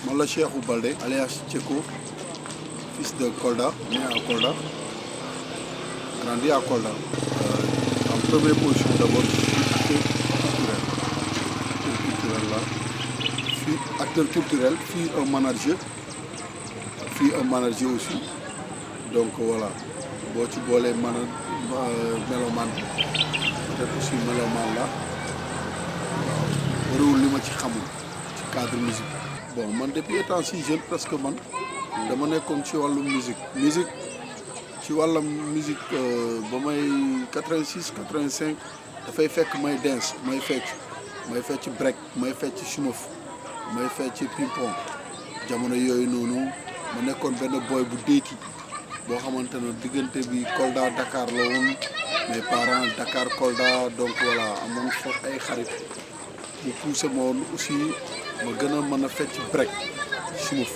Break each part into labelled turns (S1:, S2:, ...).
S1: man la Cheikhou Baldé alias Tcheko, fils de Kolda, né à Kolda, grandi à Kolda. En première position d'abord, je suis acteur culturel, puis un manager aussi. Donc voilà, boo ci boolee mélomane peut-être aussi mélomane la bëriwul li ma ci xamul ci cadre musique. Bon man depuis étant si jeune presque man dama nekkoon ci wàllum musique ci wàllam musique ba may 86 85 dafay fekk may dance may fecc break may fecc shumof may fecc ping-pong jamono yooyu noonu ma nekkoon benn boy bu déeti boo xamante ne diggante bi Kolda Dakar la woon mes parents Dakar Kolda donc voilà amoon foofu ay xarit mu poussé ma woon aussi ma gën a mën a fecc break shumof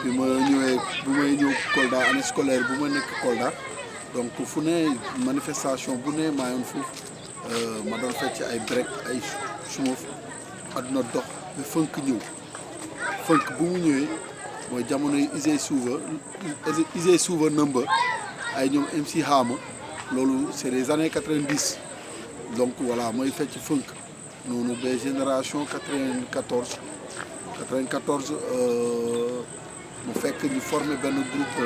S1: bi may ñëw Kolda année scolaire bu ma nekk Kolda donc fu ne manifestation bu ne maa yoon foofu ma doon fecc ay break ay shumof àdduna dox ba funk ñëw funk bu mu ñëwee mooy jamono yi Isey Souva Number ay ñoom MC Hama loolu c'est les années 90 donc voilà mooy fecc funk noonu ba génération 94 mu fekk ñu formé benn groupe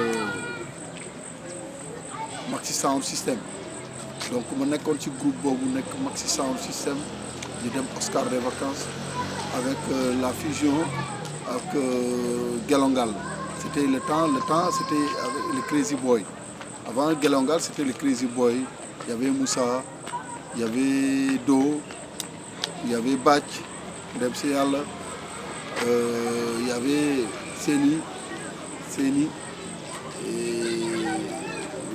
S1: Maxi Sound System donc ma nekkoon ci groupe boobu nekk Maxi Sound System ñu dem Oscar des Vacances avec la fusion ak Gelongal. C'était le temps c'était avec le Crazy Boy. Avant Gelongal c'était le Crazy Boy, il y avait Moussa, il y avait Do, il y avait Bach, dem si yàlla, il y avait Seni et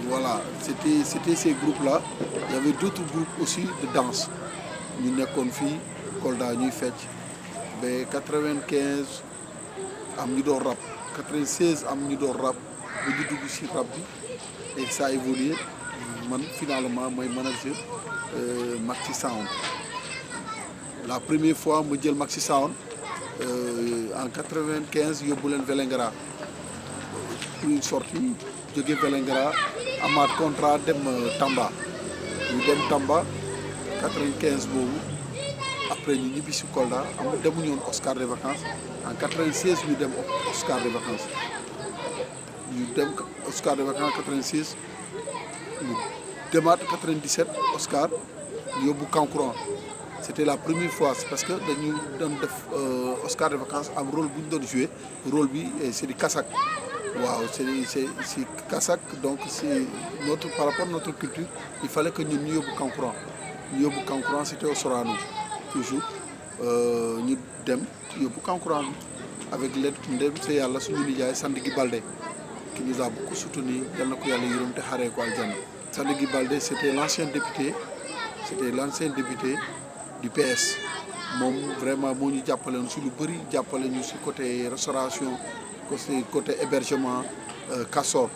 S1: voilà, c'était ces groupes-là. Il y avait d'autres groupes aussi de danse. Ñu nekkoon fii Kolda ñuy fecc ba 95 am ñu doon rap 96 am ñu doon rap ba ñu dugg ci rap bi et ça a évolué man finalement mooy manager Maxi Sound. La première fois ma jël Maxi Sound en 95 yóbbu leen Vélingara pour une sortie jóge Vélingara amaat contrat dem Tamba ñu dem Tamba 95 boobu après ñu ñibbi si Kolda demuñu woon Oscar des Vacances en 96 ñu dem Oscar des Vacances ñu dem Oscar des Vacances 96 ñu demaat 97 Oscar ñu yóbbu Kankuran c'était la première fois parce que dañu doon def Oscar des Vacances am rôle bu ñu doon joué rôle bi c'est du Kasak waaw c'est Kasak donc c'est par rapport à notre culture il fallait que ñun ñu yóbbu Kankuran c'était au Sorano toujours ñu dem yóbbu Kankuran avec l'aide ndem c'est yàlla suñu nijaay Sandigi Baldé qui nous a beaucoup soutenu yal na ko yàlla yërëm te xaree ko aljanna. Sandigi Baldé c'était l'ancien député du PS moom vraiment moo ñu jàppale woon si lu bëri jàppale ñu si côté restauration côté hébergement Castor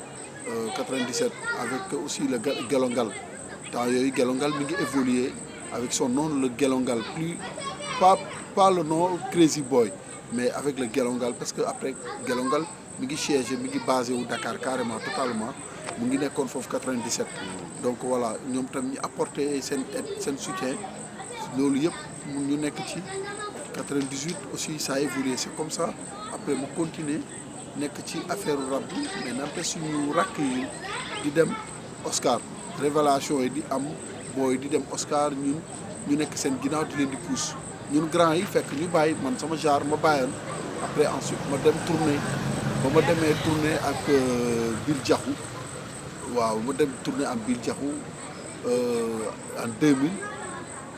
S1: 97 avec aussi le Gelongal temps yooyu Gelongal mi ngi évoluer avec son nom le Gelongal plus pas le nom Crazy Boy mais avec le Gelongal parce que après Gelongal mi ngi siégé mi ngi basé wu Dakar carrément totalement mu ngi nekkoon foofu 97 donc voilà ñoom tam ñu apporté seen soutien loolu yëpp ñu nekk ci 98 aussi ça a évolué c'est comme ça après mu continuer nekk ci affaire rap bi mais nante suñu rakk yi di dem Oscar révélation yi di am booy di dem Oscar ñun ñu nekk seen ginnaaw di leen di pousse ñun grand yi fekk ñu bàyyi man sama genre ma bàyyoon après ensuite ma dem tourner ba ma demee tourner ak Bill Diakhou waaw ma dem tourner ak Bill Diakhou en 2000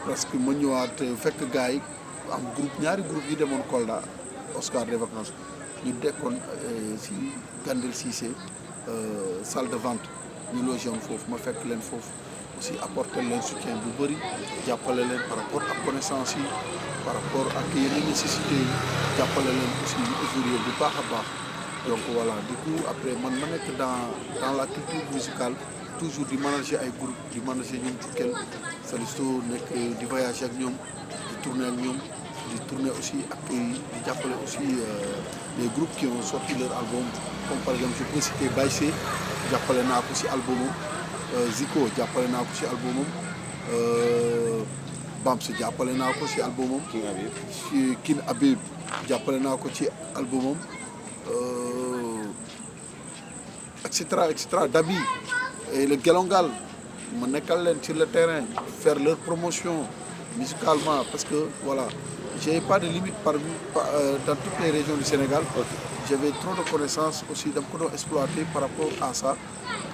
S1: parce que ma ñëwaat fekk gars yi am ñaari groupe yi demoon Kolda Oscar des Vacances ñu dekkoon si Gandel Cissé salle de vente ñu logé woon foofu ma fekk leen foofu aussi apporter leen soutien bu bëri jàppale leen par rapport ak connaissance yi par rapport ak yeneen nécessité yi jàppale leen aussi ñu évoluer bu baax a baax donc voilà du coup après man ma nekk dans la culture musicale toujours di manager ay groupe di manager ñoom Jukkel Salisto nekk di voyager ak ñoom di tourner ak ñoom di tourner aussi ak di jàppale aussi des groupes qui ont sorti leur album, comme par exemple je peux citer Baïsé, jàppale naa ko ci albumam, Zico jàppale naa ko ci albumam, Bams jàppale naa ko ci albumam, King Habib jàppale naa ko ci albumam, etc. Dabi et le Gelongal ma nekkal leen sur le terrain, faire leur promotion musicalement, parce que voilà, j'ai pas de limite dans toutes les régions du Sénégal. J'avais trop de connaissances aussi dama ko doon exploiter par rapport à ça.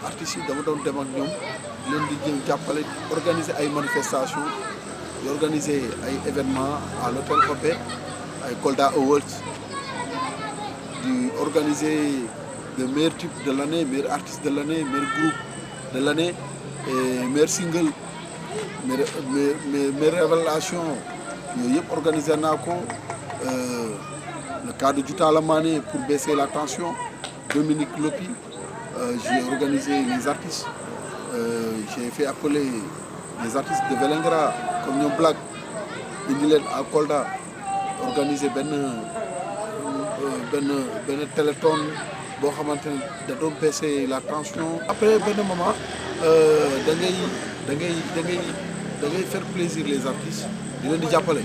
S1: Artistes yi dama doon dem ak ñoom leen di jëm jàppale, organiser ay manifestations, organiser ay événements à l'hôtel Hobé, ay Kolda Awards, di organiser le meilleur tube de l'année, meilleur artiste de l'année, meilleur groupe de l'année et meilleur single, mes révélations yooyu yëpp organisé naa ko. Le cas de Djoutala Mané pour baisser la tension, Dominique Lopi, j'ai organisé les artistes, j'ai fait appeler les artistes de Vélingara comme ñoom Black indi leen à Kolda, organiser benn téléthon boo xamante ne da doon baisser la tension. Après benn moment da ngay faire plaisir les artistes, di leen di jàppale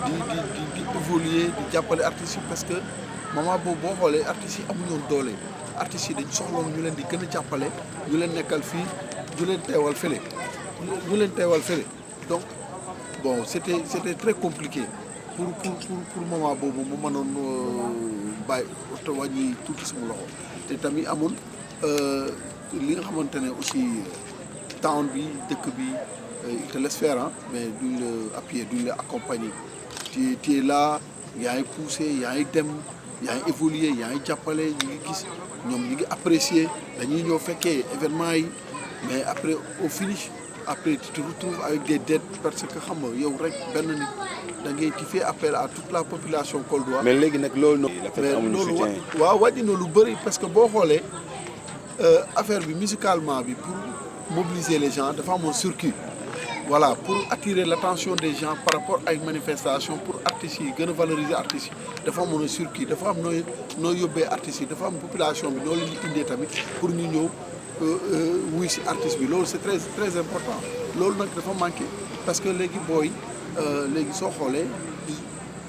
S1: di évoluer di jàppale artistes yi, parce que moment boobu boo xoolee artistes yi amuñu woon doole, artistes yi dañ soxloon ñu leen di gën a jàppale, ñu leen nekkal fii, ñu leen teewal fële, donc bon c'était très compliqué pour moment boobu mu mënoon bàyyi te wàññi tuuti sama loxo. te tamit amoon li nga xamante ne aussi town bi dëkk bi il te laisse faire, mais duñ la appuyer, duñ la accompagner. Tu es là, yaa ngi poussé, yaa ngi dem, yaa ngi évoluer, yaa ngi jàppale, ñu ngi gis ñoom ñu ngi apprécier, dañuy ñëw fekkee événement yi, mais après au finish après tu te retrouves avec des dettes, parce que xam nga yow rek benn nit da ngay ti fait appel à toute la population coldoise.
S2: mais léegi nag loolu
S1: waaw wàññi na lu bëri, parce que boo xoolee affaire bi musicalement bi pour mobiliser les gens dafa amoon circuit. Voilà, pour attirer l'attention des gens par rapport à une manifestation, pour artistes yi gën a valoriser artistes yi dafa amoon circuit, dafa am noo yóbbee artistes yi, dafa am population bi noo leen di indee tamit pour ñu ñëw wuy si artiste bi. Loolu c'est très très important. Loolu nag dafa manqué, parce que léegi booy léegi soo xoolee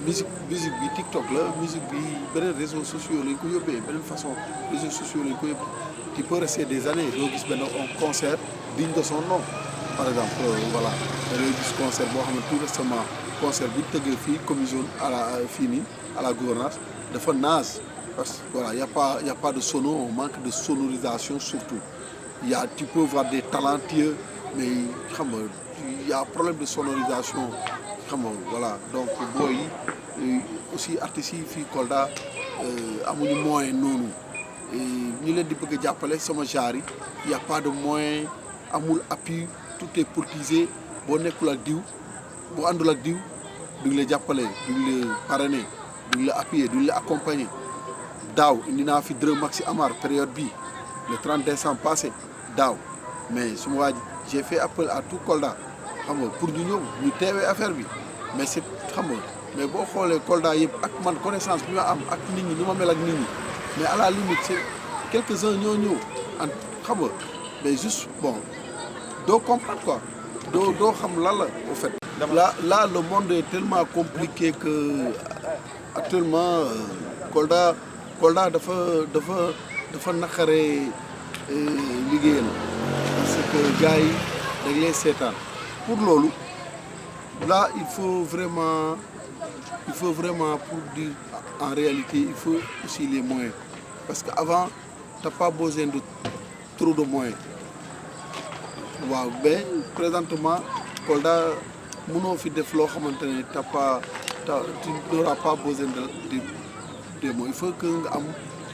S1: musique bi TikTok la, musique bi beneen réseaux sociaux lañ ko yóbbee, beneen façon réseaux sociaux lañ ko yóbbee. Tu peux rester des années doo gis benn concert digne de son nom. Par exemple voilà, da ngay gis concert boo xam ne tout récemment concert bi tëggee fii commission à la gouvernance dafa naze, parce que voilà, y a pas de sono, on manque de sonorisation surtout. Tu peux voir des talentueux, mais xam nga y a problème de sonorisation, xam nga voilà. Donc booy aussi artistes yi fii Kolda amuñu moyen noonu, ñu leen di bëgg a jàppale sama genre yi y a pas de moyen, amul appui, tout est politisé. Boo nekkul ak diw, boo àndul ak diw duñ la jàppale, duñ la parrainer, duñ la appuyer, duñ la accompagner. Daaw indi naa fi Dërëm Maxi Amar période bi le 30 décembre passé daaw, mais su ma waa j'ai fait appel à tout Kolda xam nga pour ñu ñëw ñu teewee affaire bi, mais c'est xam nga, mais boo xoolee Kolda yëpp ak man connaissance bi ma am ak nit ñi ni ma mel ak nit ñi, mais à la limite c'est quelques-uns ñoo ñëw xam nga, mais juste bon doo comprendre quoi, doo xam lan la au fait. Là le monde est tellement compliqué que actuellement Kolda dafa naqaree liggéeyal, parce que gars yi dañ lay seetaan. Pour loolu là il faut vraiment pour dire en réalité il faut aussi les moyens, parce que avant t'as pas besoin de trop de moyens. waaw, mais présentement Kolda mënoo fi def loo xamante ne tu n'auras pas besoin de moyens. Il faut que nga am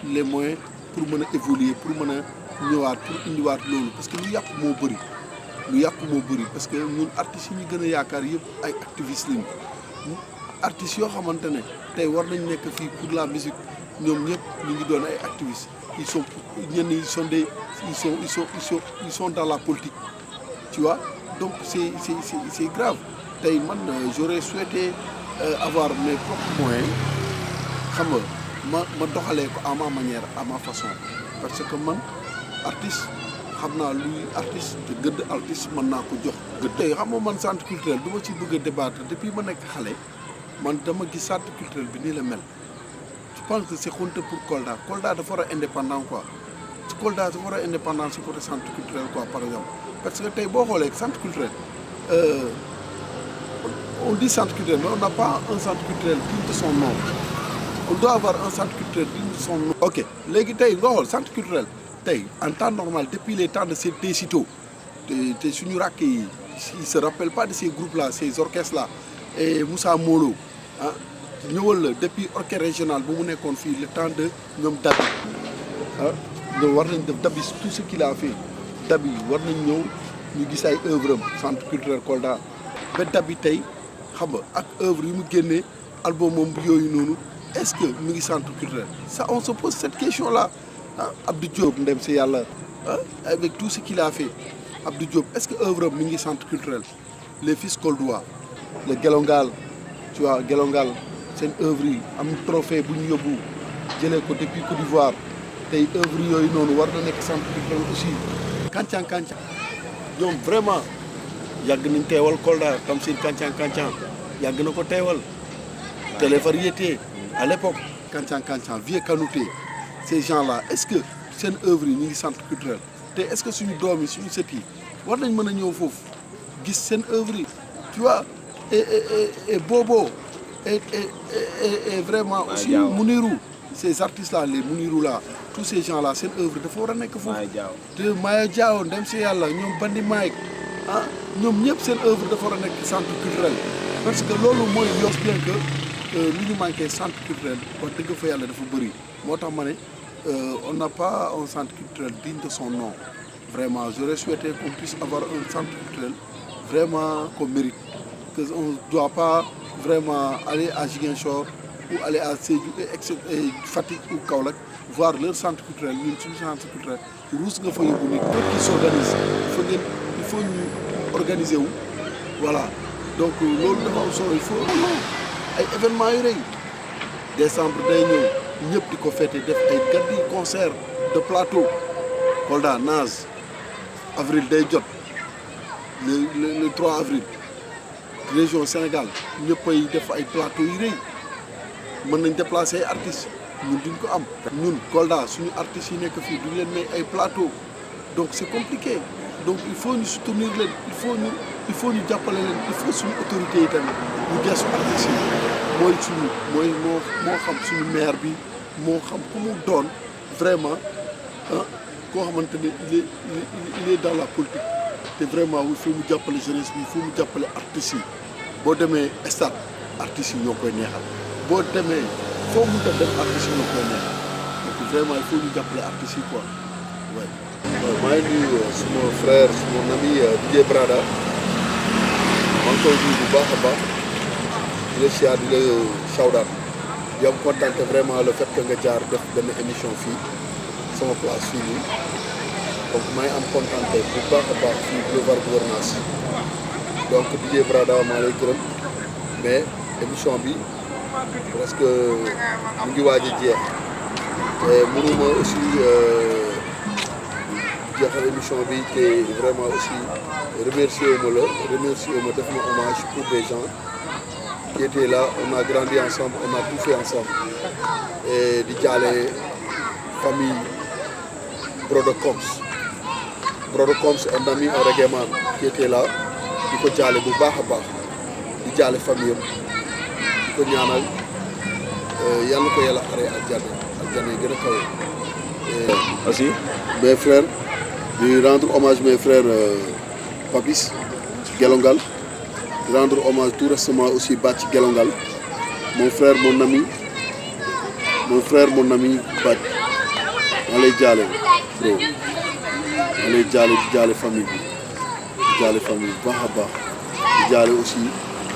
S1: les moyens pour mën a évoluer, pour mën a ñëwaat, pour indiwaat loolu, parce que lu yàqu moo bëri, parce que ñun artistes yi ñu gën a yaakaar yëpp ay activistes lañu, artistes yoo xamante ne tey war nañ nekk fii pour la musique, ñoom ñëpp ñu ngi doon ay activistes. Ils sont dans la politique, tu vois. Donc c'est grave. Tey man j'aurais souhaité avoir mes propres moyens, xam nga ma doxalee ko à ma manière à ma façon parce que man artiste xam naa luy artiste te gëdd artiste mën naa ko jox gëdd. tey xam nga man centre culturel du ma ci bëgg a débattre depuis ma nekk xale man dama gis centre culturel bi nii la mel je pense que c'est honteux pour Kolda dafa war a indépendant quoi Kolda dafa war a indépendant si côté centre culturel quoi par exemple parce que tey boo xoolee centre culturel on dit centre culturel mais on n'a pas un centre culturel digne de son nom on doit avoir un centre culturel digne de son nom. ok léegi tey nga xool centre culturel tey en temps normal depuis les temps de ces Técito te suñu rakk yi ils se rappellent pas de ces groupes là ces orchestres là et Moussa Molo ah ñëwal la depuis orchestre régional bu mu nekkoon fii le temps de ñoom Dabi ah ñoom war nañ def Dabi tout ce qu'il a fait Dabi war nañ ñëw ñu gis ay œuvre am centre culturel Kolda ba Dabi tey xam nga ak œuvre yi mu génnee album moom yooyu noonu est-ce que mu ngi centre culturel ça on se pose cette question là ah Abdou Diop ndem si yàlla ah avec tout ce qu'il a fait Abdou Diop est-ce que œuvre am mi ngi centre culturel les fils koldois le Gelongal tu vois Gelongal seen œuvre yi am trophée bu ñu yóbbu jëlee ko depuis Côte d'Ivoire tey œuvre yooyu noonu war na nekk centre culturel aussi Kantian ñoom vraiment yàgg nañ teewal Kolda Tamsir Kantian yàgg na ko teewal Télévariété à l'époque Kantian Vieux Kanouté ces gens-là est-ce que seen œuvre yi ñu ngi centre culturel te est-ce que suñu doom yi suñu sët yi war nañ mën a ñëw foofu gis seen œuvre yi tu vois et Bobo et vraiment aussi Mounirou ces artistes-là les Mounirou là tous ces gens-là seen œuvre dafa war a nekk foofu te Maya Diaw ndem si yàlla ñoom Bandi Mike ah ñoom ñëpp seen œuvre dafa war a nekk centre culturel parce que loolu mooy yos bien que lu ñu manqué centre culturel wax dëgg fa yàlla dafa bëri moo tax ma ne on n'a pas un centre culturel digne de son nom vraiment j'aurais souhaité qu'on puisse avoir un centre culturel vraiment qu'on mérite que on ne doit pas vraiment aller à Ziguinchor ou aller à Sédhiou et Fatick ou Kaolack voir leur centre culturel ñun suñu centre culturel ruus nga fa yóbbu nit ñëpp qui s'organise il faut ñu organiser wu voilà donc loolu dafa am solo il faut ay événements yu rëy décembre day ñëw ñëpp di ko fêter def ay gàddi concert de plateau Kolda Naz avril day jot le 3 avril région Sénégal ñëpp ay def ay plateau yu rëy mën nañ déplacer ay artistes ñun duñ ko am ñun Kolda suñu artistes yi nekk fii duñ leen may ay plateau donc c'est compliqué donc il faut ñu soutenir leen il faut ñu jàppale leen il faut suñu autorités yi tamit ñu gestu artistes yi moo xam suñu maire bi moo xam ku mu doon vraiment koo xamante ne il est dans la politique te vraiment il faut mu jàppale jeunesse bi il faut mu jàppale artistes yi boo demee stade artistes yi ñoo koy neexal boo demee foo mënta dem artistes yi ñoo koy neexal donc vraiment il faut ñu jàppale artistes yi quoi ouais. maa ngi nuyu suma frère suma ami DJ Brada maa ngi koy nuyu bu baax a baax di la siyaar di la shawdaan di am kontaan vraiment le fait que nga jaar def benn émission fii sama place fii nii donc maa ngi am kontaan bu baax a baax fii Boulevard Gouvernance donc DJ Brada maa lay gërëm mais émission bi presque mu ngi waaj a jeex te mënuma aussi jeexal émission bi te vraiment aussi remercier ma def ma hommage pour des gens qui étaient là on a grandi ensemble on a tout fait ensemble et di jaale famille Brodocoms un ami un reggae man qui était là di ko jaale bu baax a baax di jaale famille am di ko ñaanal yàlla ko yàlla xare aljana yi gën a kawe aussi mes frères di rendre hommage mes frères Papis Gelongal di rendre hommage tout récemment aussi Bac Gelongal mon frère mon ami Bac maa lay jaale bro maa lay jaale di jaale famille bi di jaale famille bu baax a baax di jaale aussi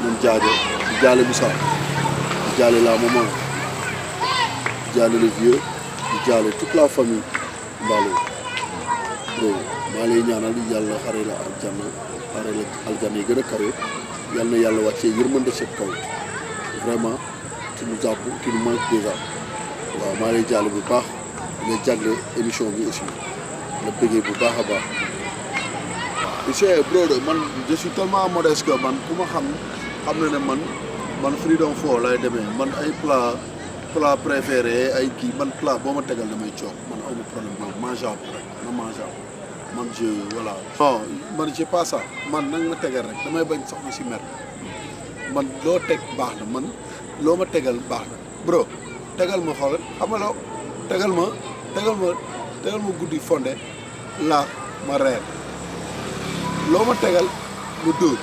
S1: ñoom Jaajo di jaale Moussa di jaale la maman di jaale le vieux di jaale toute la famille Mballo bro maa lay ñaanal yàlla xare la aljana yi gën a kawe yal na yàlla wàccee yërmande sa kaw vraiment tu nous manques déjà waaw maa ngi lay jàll bu baax nga jagle émission bi aussi la bëggee bu baax a baax. monsieur Brodo man je suis tellement modeste que man ku ma xam na ne man Freedom 4 lay demee man ay plat préféré ay kii man plat boo ma tegal damay coow man amu problème boobu mangeable rek na mangeable man je voilà. non man j'ai pas ça man nag ma tegal rek damay bañ soxna si mer man loo teg baax na man loo ma tegal baax na bro tegal ma xoolal xam nga loo tegal ma guddi fonde laa ma reer loo ma tegal mu dóor